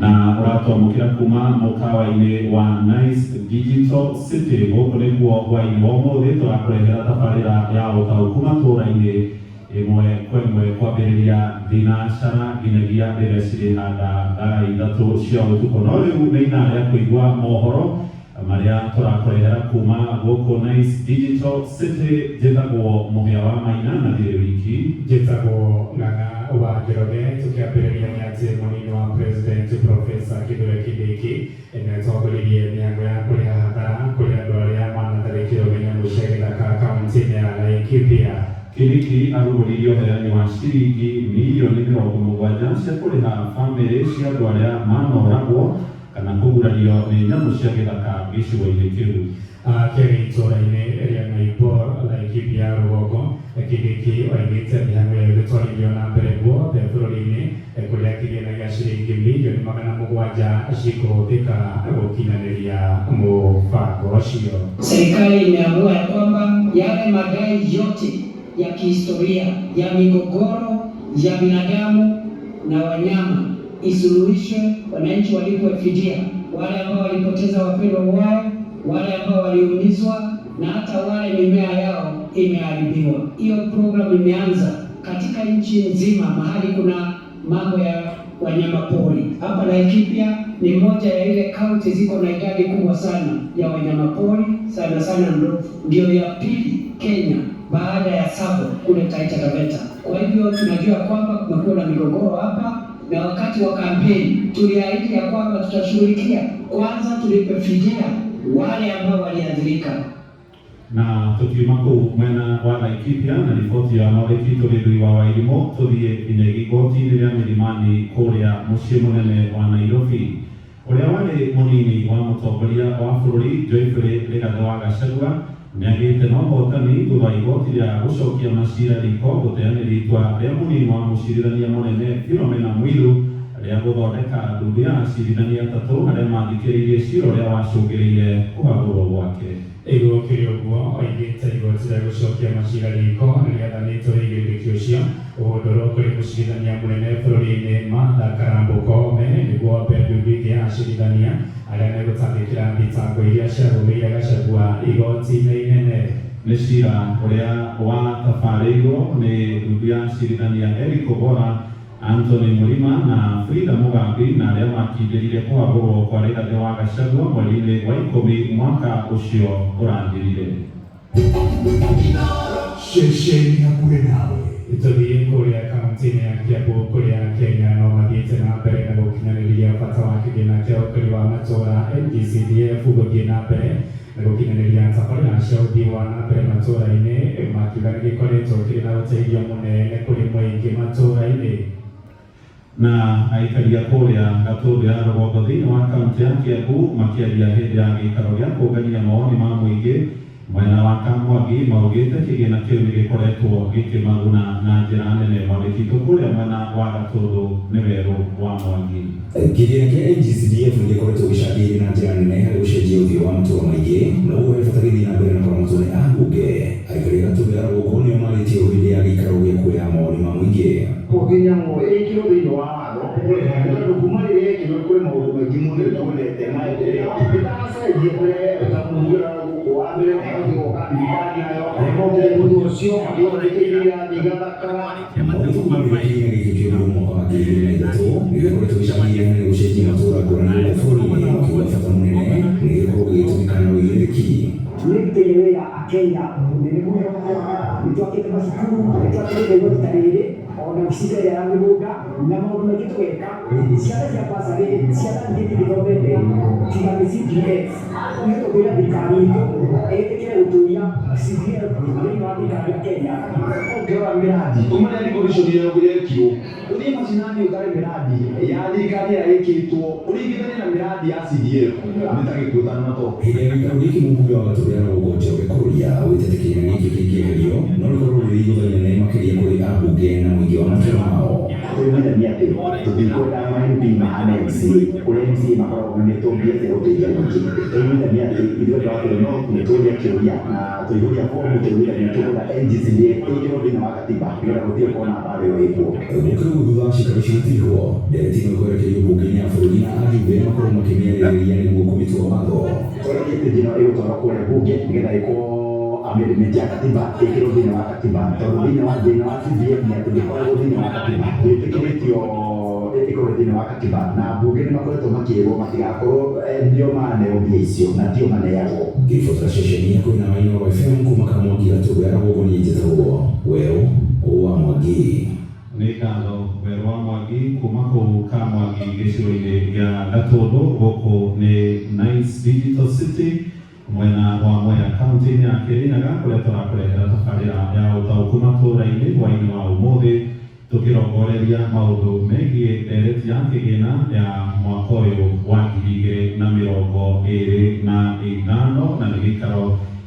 na ũratwamũkĩra kuma mũkawa-inĩ wa Nice Digital City. Gũkũ nĩguo hwaĩ-inĩ wa ũmũthĩ tũrakũrehera tabarĩra ya ũtaũku matũũra-inĩ ĩmwe kwa ĩmwe kwambĩrĩria thinacara nginyagia rĩrĩa cirĩ handa thaa ithatũ cia ũtukũ. No rĩu nĩ ithaa rĩa kũigua mohoro marĩa tũrakũrehera kuma gũkũ Nice Digital City. Njĩtagwo Mũhĩa wa Maina na ndirĩ wiki. Njĩtagwo Ng'ang'a wa Njoroge. Tũkĩambĩrĩria nĩ atĩ mũnini wa President Professor Kithure Kindiki nĩatongoririe mĩhang'o ya kũrĩha hathara kũrĩ andũ arĩa manatharĩkĩrwo nĩ nyamũ cia gĩthaka kaunti-inĩ ya Laikipia. Kindiki arugũririe ũheani wa ciringi mirioni 70 cia kũrĩha bamĩrĩ cia andũ arĩa manoragwo kana kũgurario nĩ nyamũ cia gĩthaka gĩcigo-inĩ kĩu. Akĩaria itũũra-inĩ rĩa Naipor, Laikipia rũgongo, Kindiki oigĩte mĩhang'o ĩyo ĩgĩtwarithio na mbere guothe bũrũri-inĩ kũrĩa kĩgĩna gĩa ciringi mirioni 700 cikũhũthĩka gũkinyanĩria mũbango ũcio. Serikali imeamua ya kwamba yale madai yote ya kihistoria ya migogoro ya binadamu na wanyama isuluhishwe, wananchi walipwe fidia, wale ambao walipoteza wapendwa wao, wale ambao waliumizwa na hata wale mimea yao imeharibiwa. Hiyo program imeanza katika nchi nzima mahali kuna mambo ya wanyama pori. Hapa Laikipia ni moja ya ile kaunti ziko na idadi kubwa sana ya wanyama pori, sana sana ndio ya pili Kenya baada ya Tsavo kule Taita Taveta. Kwa hivyo tunajua kwamba kumekuwa na migogoro hapa, na wakati wa kampeni tuliahidi ya kwamba tutashughulikia, kwanza tulipe fidia wale ambao waliathirika. Na tukiuma kũu mwena wa Laikipia na riboti ya Noreki tũrĩ wa Wairimu tũthiĩ nginya igoti-inĩ rĩa Milimani kũrĩa mũciĩ mũnene wa Nairobi. Ũrĩa warĩ mũnini wa mũtongoria wa bũrũri Geoffrey Rigathĩ wa Gachagua nĩagĩte na ũhotani thutha wa igoti rĩa gũcokia macira riko gũteanĩria itua rĩa mũnini wa mũcirithania mũnene Philomena Mwilu rĩa gũthondeka nduthi ya acirithania atatũ arĩa mathikĩrĩirie cira ũrĩa wacũngĩrĩirie kũhagũrwo gwake. Igũkĩrĩ ũguo oigĩte igoti rĩa gũcokia macira riko nĩrĩathanĩtwo ũigĩrĩrĩki ũcio ũhũthĩrwo kũrĩ mũcirithania mũnene bũrũri-inĩ Martha Karamba Koome nĩguo ope nduthi ingĩ ya acirithania arĩa megũtangĩkĩra thitango iria ciarũmĩrĩire Gachagua igoti-inĩ inene. Nĩ cira ũrĩa watabarĩirwo nĩ nduthi ya acirithania Eric Ogolla, Anthony Murima na Frida Mugambi na arĩa makindĩrire kũhagũrwo kwa Rigathĩ wa Gachagua mweri-inĩ wa ikũmi mwaka ũcio ũrathirire. Ceceni hakuhĩ nawe. Tũthiĩ kũrĩa kaunti-inĩ ya Kiambu kũrĩa Kenya no mathiĩte na mbere na gũkinyanĩria bata wa kĩgĩna kĩa ũkũria wa matũũra NGCDF gũthiĩ na mbere na gũkinyanĩria tabarĩra cia ũthii wa na mbere matũũra-inĩ, makiuga nĩ gĩkoretwo kĩrĩ na ũteithio mũnene kũrĩ mũingĩ matũũra-inĩ. Na aikaria kũrĩa Gatũndũ ya rũgongo thĩinĩ wa kaunti ya Kiambu makĩaria hĩndĩ ya gĩikaro gĩa kũũngania mawoni ma mũingĩ mwena wa Kamwangi maugĩte kĩgĩna kĩu nĩ gĩkoretwo gĩkĩmaguna na njĩra nene. Mwandĩkitũ kũrĩa mwena wa Gatũndũ nĩ Werũ wa Mwangi. Kĩgĩna kĩa NGCDF nĩ gĩkoretwo gĩcangĩire na njĩra nene harĩ gũcenjia ũthiũ wa matũũra maingĩ, na ũguo he bata gĩthiĩ na mbere na kũramata nĩ ambunge. Aikari a Gatũndũ ya rũgongo nĩo marĩtie hĩndĩ ya gĩikaro gĩa kuoya mawoni ma mũingĩ. Nyamũ ĩkĩrwo thĩinĩ wa watho tondũ kuma rĩrĩa ĩkĩrwo kũrĩ maũndũ maingĩ mũno twendete maendeleo ndĩracenjia kũrĩa tamuura gũkũ wa mbere gũgoka thirikari nayo ũndũ ũcio ũrĩkĩire irathi gathaka. Kĩgĩna gĩkĩ kĩoirwo mwaka wa 2003 nĩ gĩkoretwo gĩcangĩire harĩ gũcenjia matũũra ngũrani bũrũri-inĩ, kiuga bata mũnene nĩ gĩkorwo gĩgĩtũmĩka na ũigĩrĩrĩki. Nĩrutĩire wĩra Akenya mũnene mũno, nĩtwakĩte macukuru, nĩtwakĩte igoti ta rĩrĩ ona gĩcigo ya mĩgũnda na maũndũ maingĩ tweka. Ciana cia basarĩ ciana ingĩ ithomete tiga nĩ CDF nĩ tũkwĩra thirikari itũ ĩtĩkĩre gũtũria CDF thĩinĩ wa thirikari ya Kenya ongerera mĩradi ũmũrĩa rĩgũrĩcũrire gũgĩekirwo ũthiĩ macinani ũtarĩ mĩradi ya thirikari ĩrĩa ĩkĩtwo ũringithanie na mĩradi ya CDF nĩ ta gĩkuũ na to. Hĩndĩ ya gĩikaro gĩkĩ mũmbunge wa Gatũndũ ya rũgongo Njoroge Kuria augĩte kĩgĩna gĩkĩ kĩngĩeherio no rĩkorwo rĩrĩ igũtha inene makĩria kũrĩ ambunge na mũingĩ wa matũũra mao. Twĩmithania atĩ tũtikwenda MP mahane MCA ũrĩa MCA makoragwo nĩtũmbie atĩ gũteithia mũingĩ. Twĩmithania atĩ ithuĩ twatũre no nĩtũria kĩũria na tũihũria fomu twĩmithania tũgũra NGCDF ĩkĩrwo thĩinĩ wa katiba nĩgetha gũtige kuona mbaara ĩyo ĩkuo. Mũkĩrĩu thutha wa ciikaro icio gũtirwo ndereti ĩno ĩkwerekerio mbunge-inĩ ya bũrũri na kwĩrĩgĩrĩria nĩguo kũmĩtua watho. Tondũ gĩtĩ ĩno ĩgũtwarwo kũrĩa bunge nĩgetha ĩkorwo amendment ya katiba ĩkĩrwo thĩinĩ wa katiba, tondũ thĩinĩ wa CDF nĩ atĩ ndĩkoragwo thĩinĩ wa katiba, ĩtĩkĩrĩtio ĩkorwo thĩinĩ wa katiba, na bunge nĩ makoretwo makĩrwo matigakorwo nĩo maneo mbia icio na tio maneagwo. Ngĩbotera ceceni ya Kũinama Inooro FM kuma Kamwangi Gatũndũ yaragwo niĩ njĩtagwo Werũ wa Mwangi. Nĩ ngatho Werũ wa Mwangi kuma kũu Kamwangi gĩcigo-inĩ gĩa Gatũndũ, gũkũ nĩ Nice Digital City mwena wa Mwea kaunti-inĩ ya Kĩrĩnyaga, kũrĩa tũrakũrehera tabarĩra ya ũtaũku matũũra-inĩ hwaĩ-inĩ wa ũmũthĩ, tũkĩrongoreria maũndũ megiĩ ndereti ya kĩgĩna ya mwaka ũyũ wa 2025 na nĩ gĩikaro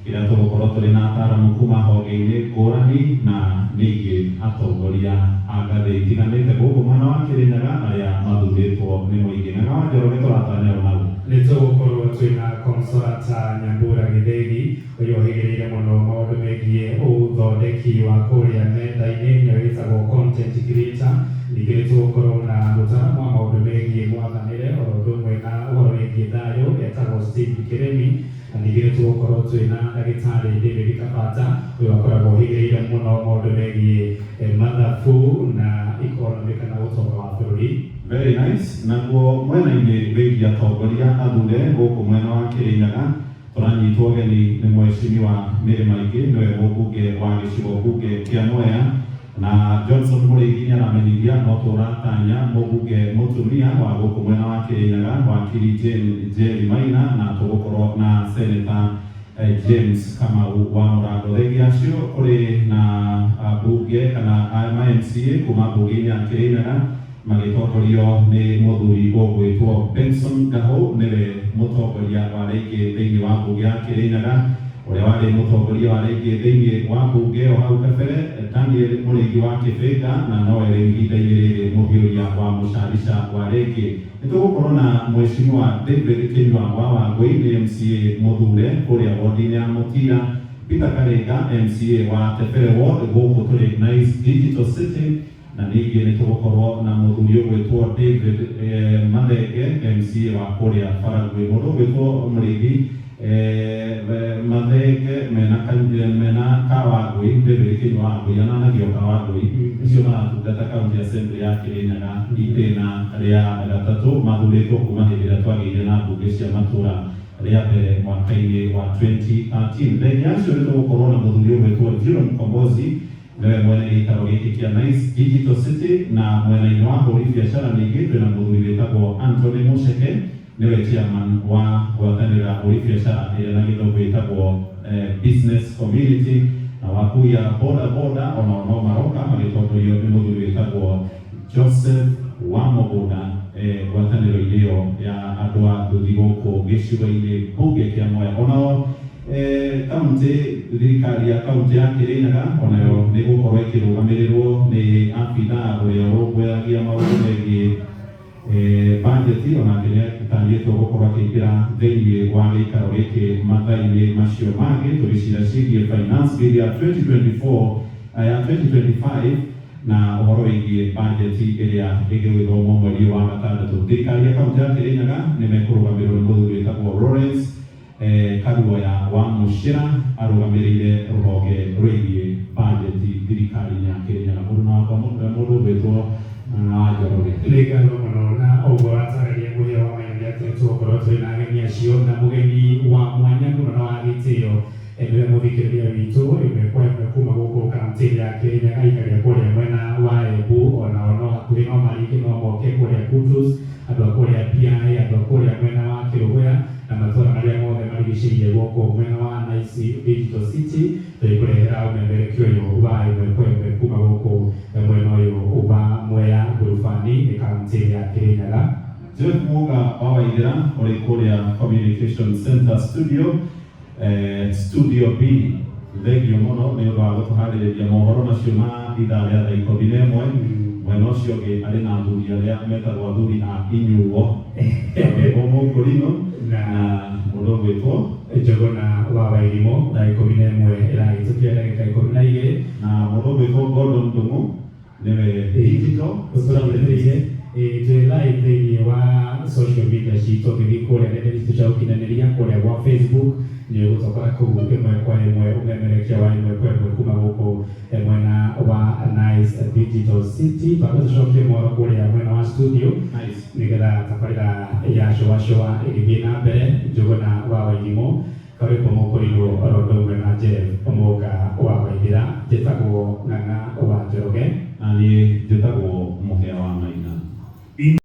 kĩrĩa tũgũkorwo tũrĩ na ataaramu kuma honge-inĩ ngũrani na ningĩ atongoria a ngathĩ itiganĩte gũkũ mwena wa Kĩrĩnyaga arĩa mathurĩtwo nĩ mũingĩ. Na wa Njoro nĩ tũratanya naguo nĩ tũgũkorwo twĩna Consolata Nyambura Gĩthĩgi ũrĩa ũhĩgĩrĩire mũno maũndũ megiĩ ũthondeki wa kũrĩa nenda-inĩ nĩwe wĩtagwo content creator. Ningĩ nĩ tũgũkorwo na mũtaaramu wa maũndũ megiĩ mwathanĩre oro ũndũ ũmwe na ũhoro wĩgiĩ thayũ etagwo Steve Kĩremi. Na ningĩ nĩ tũgũkorwo twĩna ndagĩtarĩ David Kabata ũrĩa akoragwo ũhĩgĩrĩire mũno maũndũ megiĩ mathabu na economy kana ũtonga wa bũrũri. Very nice. Naguo mwena-inĩ wĩgiĩ atongoria athure gũkũ mwena wa Kĩrĩnyaga tũranyitwo ũgeni nĩ Mheshimiwa Mary Maingĩ, nĩwe mũmbunge wa gĩcigo mbunge kĩa Mwea, na Johnson Mũrĩithi nĩ aramenyithia no tũratanya mũmbunge mũtumia wa gũkũ mwena wa Kĩrĩnyaga wakiri Jerry Maina, na tũgũkorwo na Senator James Kamau wa Mũrango. Thengia acio kũrĩ na mbunge kana MCA kuma mbunge-inĩ ya Kĩrĩnyaga magĩtongorio nĩ mũthuri ũgwĩtwo Benson Ngahũ, nĩwe mũtongoria wa rĩngĩ thĩinĩ wa mbunge ya Kĩrĩnyaga. Ũrĩa warĩ mũtongoria wa rĩngĩ thĩinĩ wa mbunge o hau kabere Daniel Mũrĩithi wa Kĩbĩnga, na nowe rĩu ihinda-inĩ rĩrĩ mũhiũria wa Mũcarica wa rĩngĩ. Nĩ tũgũkorwo na Mheshimiwa David Kĩnyua wa Wangũi, nĩ MCA mũthure kũrĩa wondi-inĩ ya Mũtira, Peter Karĩnga MCA wa Tebere Ward gũkũ tũrĩ Nice Digital City, na ningĩ nĩ tũgũkorwo na mũthuri ũgwĩtwo David Mathenge MCA wa kũrĩa Baragwe, mũndũ ũgwĩtwo Mũrĩithi Mathenge mena Kawangũi, David Kĩnyua wa Wangũi ananagio Kawangũi, icio maratungata kaunti assembly ya Kĩrĩnyaga itĩna rĩa gatatũ, mathurĩtwo kuma hĩndĩ ĩrĩa twagĩire na mbunge cia matũũra rĩa mbere mwaka-inĩ wa 2013. Thengia acio nĩ tũgũkorwo na mũthuri ũgwĩtwo Jerome Kombozi, nĩwe mwene gĩikaro gĩkĩ kĩa Nice Digital City, na mwena-inĩ wa hũri biacara ningĩ twĩna mũthuri wĩtagwo Anthony Mũceke, nĩwe chairman wa ngwatanĩro ya hũri biacara ĩrĩa na gĩthũngũ ĩtagwo business community, na wakui ya boda boda onao no maroka magĩtongorio nĩ mũthuri wĩtagwo Joseph wa Mũgũnda ngwatanĩro-inĩ ĩyo ya andũ a nduthi gũkũ gĩcigo-inĩ mbunge kĩa Mwea. Onao kaunti thirikari ya kaunti ya Kĩrĩnyaga onayo nĩ gũkorwo ĩkĩrũgamĩrĩrwo nĩ abithaa ũrĩa ũrũmbũyagia maũndũ megiĩ bajeti, ona kĩrĩa gĩtanyĩtwo gũkorwo akĩingĩra thĩinĩ wa gĩikaro gĩkĩ mathaa-inĩ macio mangĩ tũgĩcira ciĩgiĩ finance bill ya 2025 na ũhoro wĩgiĩ bajeti ĩrĩa ĩgĩthomwo mweri wa gatandatũ. Thirikari ya kaunti ya Kĩrĩnyaga nĩ mekũrũgamĩrĩrwo nĩ mũthuri wĩtagwo Lawrence Karuoya wa Mũcĩra arũgamĩrĩire rũhonge rwĩgiĩ bajeti thirikari-inĩ ya Kĩrĩnyaga. Mũndũ ũgwĩtwo Njoroge. Nĩ ngatho mũno na ũguo watarĩria mũhĩa wa Maina atĩ tũgũkorwo twĩna ageni acio, na mũgeni wa mwanya mũno na wa gĩtĩo nĩwe mũthikĩrĩria witũ ĩmwe kwa ĩmwe kuma gũkũ kaunti-inĩ ya Kĩrĩnyaga, aikaria kũrĩa mwena wa Embu, onao no hakuhĩ no maringĩ no moke kũrĩa Kutus, andũ a kũrĩa Piai, andũ a kũrĩa mwena wa Kĩrũgũya na matũũra marĩa mothe marigicĩirie gũkũ mwena wa Nice Digital City. Tũgĩkũrehera ũmemerekia ũyũ wa ĩmwe kwa ĩmwe kuma gũkũ mwena ũyũ wa Mwea ngurubani nĩ kaunti ya Kĩrĩnyaga. Jeff Muga wa Waithĩra ũrĩ kũrĩa Communication Center Studio B. Thengio mũno nĩ ũndũ wa gũtũharĩrĩria mohoro macio ma ithaa rĩa thaa ikũmi na ĩmwe. Mwena ũcio ũngĩ arĩ na athuri arĩa metagwo athuri a inyuo Mũkũrinũ na mũndũ ũgwĩtwo Njũgũna wa Wairimũ, thaa ikũmi na ĩmwe ĩragĩtũkia ndagĩka ikũmi na igĩrĩ, na mũndũ ũgwĩtwo Gordon Ndung'u nĩwe digital ũtũrahĩrĩirie twĩ live thĩinĩ wa social media citũ gĩthiĩ kũrĩa nenda-inĩ citũ cia ũkinyanĩria kũrĩa gwa Facebook nĩ ũgũtokora kũu ĩmwe kwa ĩmwe ũmemerekia wa ĩmwe kwa ĩmwe kuma gũkũ mwena wa Nice Digital City bado tucokie moro kũrĩa mwena wa studio nĩgetha tabarĩra ya showa ĩgĩthiĩ na mbere Njũgũna wa Wairimu karibu mũkũrinwo orondo ũmwe na Jeff Omoga wa Waithĩra njĩtagwo Ng'ang'a wa Njoroge na niĩ njĩtagwo Mũhĩa wa Maina.